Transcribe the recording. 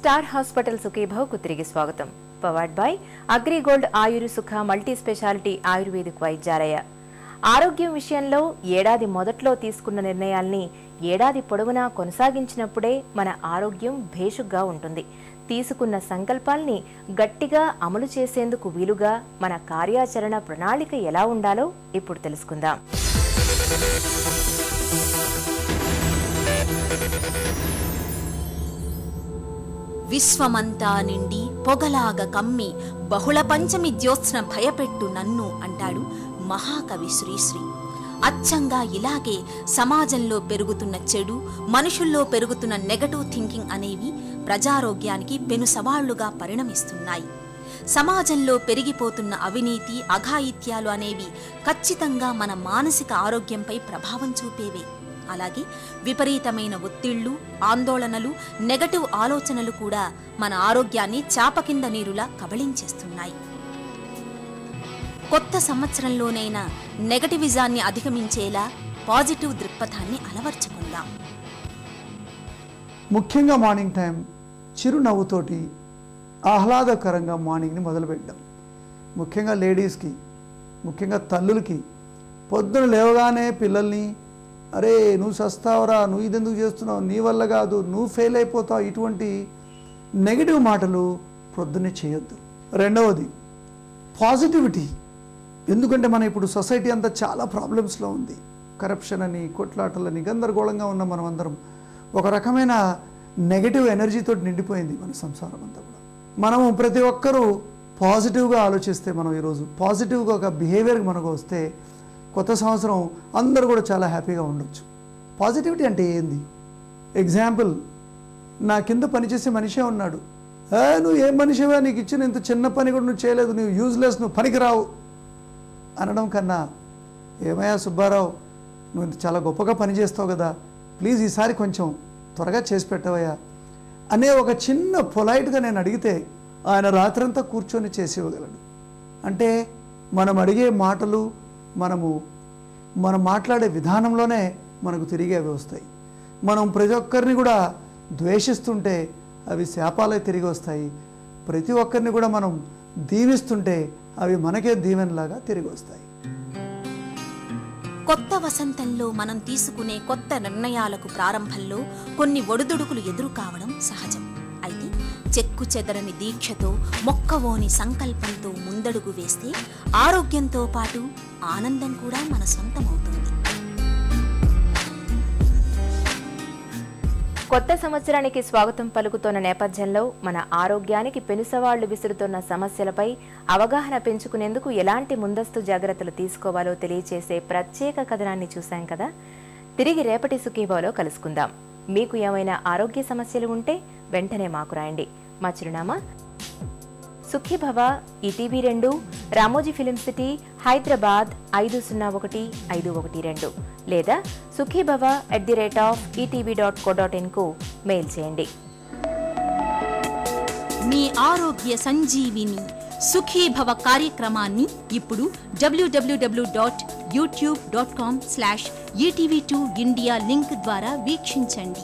Star hospital సుఖీభవకు తిరిగి స్వాగతం. Powered by AgriGold ఆయుర్ సుఖ మల్టీ స్పెషాలిటీ ఆయుర్వేదిక్ వైద్యాలయ. ఆరోగ్యం విషయంలో ఏడాది మొదట్లో తీసుకున్న నిర్ణయాల్ని ఏడాది పొడవునా కొనసాగించినప్పుడే మన ఆరోగ్యం భేషుగ్గా ఉంటుంది. తీసుకున్న సంకల్పాల్ని గట్టిగా అమలు చేసేందుకు వీలుగా మన కార్యాచరణ ప్రణాళిక ఎలా ఉండాలో ఇప్పుడు తెలుసుకుందాం. విశ్వమంతా నిండి పొగలాగ కమ్మి బహుళ పంచమి జ్యోత్స్న భయపెట్టు నన్ను అంటాడు మహాకవి శ్రీశ్రీ. అచ్చంగా ఇలాగే సమాజంలో పెరుగుతున్న చెడు, మనుషుల్లో పెరుగుతున్న నెగటివ్ థింకింగ్ అనేవి ప్రజారోగ్యానికి పెను సవాళ్లుగా పరిణమిస్తున్నాయి. సమాజంలో పెరిగిపోతున్న అవినీతి, అఘాయిత్యాలు అనేవి ఖచ్చితంగా మన మానసిక ఆరోగ్యంపై ప్రభావం చూపేవే. అలాగే విపరీతమైన ఒత్తిళ్లు, ఆందోళనలు, నెగటివ్ ఆలోచనలు కూడా మన ఆరోగ్యాన్ని చాప కింద నీరులా కబళించేస్తున్నాయి. కొత్త సంవత్సరంలోనైనా నెగటివిజాన్ని అధిగమించేలా పాజిటివ్ దృక్పథాన్ని అలవర్చుకుందాం. ముఖ్యంగా మార్నింగ్ టైం చిరునవ్వుతోటి ఆహ్లాదకరంగా మార్నింగ్ని మొదలుపెట్టాం. ముఖ్యంగా లేడీస్కి, ముఖ్యంగా తల్లులకి పొద్దున లేవగానే పిల్లల్ని అరే నువ్వు సస్తావురా, నువ్వు ఇదెందుకు చేస్తున్నావు, నీ వల్ల కాదు, నువ్వు ఫెయిల్ అయిపోతావు, ఇటువంటి నెగిటివ్ మాటలు పొద్దున్నే చేయొద్దు. రెండవది పాజిటివిటీ. ఎందుకంటే మన ఇప్పుడు సొసైటీ అంతా చాలా ప్రాబ్లమ్స్లో ఉంది. కరప్షన్ అని, కొట్లాటలని, గందరగోళంగా ఉన్న మనం అందరం ఒక రకమైన నెగటివ్ ఎనర్జీతో నిండిపోయింది మన సంసారం అంతా కూడా. మనము ప్రతి ఒక్కరూ పాజిటివ్గా ఆలోచిస్తే, మనం ఈరోజు పాజిటివ్గా ఒక బిహేవియర్కి మనకు వస్తే కొత్త సంవత్సరం అందరూ కూడా చాలా హ్యాపీగా ఉండొచ్చు. పాజిటివిటీ అంటే ఏంది? ఎగ్జాంపుల్, నా కింద పనిచేసే మనిషే ఉన్నాడు. నువ్వు ఏం మనిషివా, నీకు ఇచ్చిన ఇంత చిన్న పని కూడా నువ్వు చేయలేదు, నువ్వు యూజ్లెస్, నువ్వు పనికిరావు అనడం కన్నా, ఏమయ్యా సుబ్బారావు, నువ్వు చాలా గొప్పగా పనిచేస్తావు కదా, ప్లీజ్ ఈసారి కొంచెం త్వరగా చేసి పెట్టవయ్యా అనే ఒక చిన్న పొలైట్గా నేను అడిగితే ఆయన రాత్రంతా కూర్చొని చేసి ఇవ్వగలడు. అంటే మనం అడిగే మాటలు, మనం మాట్లాడే విధానంలోనే మనకు తిరిగి అవి వస్తాయి. మనం ప్రతి ఒక్కరిని కూడా ద్వేషిస్తుంటే అవి శాపాలే తిరిగి వస్తాయి. ప్రతి ఒక్కరిని కూడా మనం దీవిస్తుంటే అవి మనకే దీవెనలాగా తిరిగి వస్తాయి. కొత్త వసంతంలో మనం తీసుకునే కొత్త నిర్ణయాలకు ప్రారంభంలో కొన్ని ఒడిదుడుకులు ఎదురు కావడం సహజం. అయితే చెక్కు చెదరని దీక్షతో, మొక్కవోని సంకల్పంతో ముందడుగు వేస్తే ఆరోగ్యంతో పాటు ఆనందం కూడా మన సొంతమవుతుంది. కొత్త సంవత్సరానికి స్వాగతం పలుకుతున్న నేపథ్యంలో మన ఆరోగ్యానికి పెనుసవాళ్లు విసురుతున్న సమస్యలపై అవగాహన పెంచుకునేందుకు ఎలాంటి ముందస్తు జాగ్రత్తలు తీసుకోవాలో తెలియజేసే ప్రత్యేక కథనాన్ని చూశాం కదా. తిరిగి రేపటి సుఖీభవలో కలుసుకుందాం. మీకు ఏమైనా ఆరోగ్య సమస్యలు ఉంటే వెంటనే మాకు రాయండి. మా చిరునామా Sukhibhava, ETV 2, Ramoji film city, Hyderabad 501512 లేదా sukhibhava@etv.co.in కు మెయిల్ చేయండి. మీ ఆరోగ్య సంజీవిని సుఖీభవ కార్యక్రమాన్ని ఇప్పుడు www.youtube.com/etv2india లింక్ ద్వారా వీక్షించండి.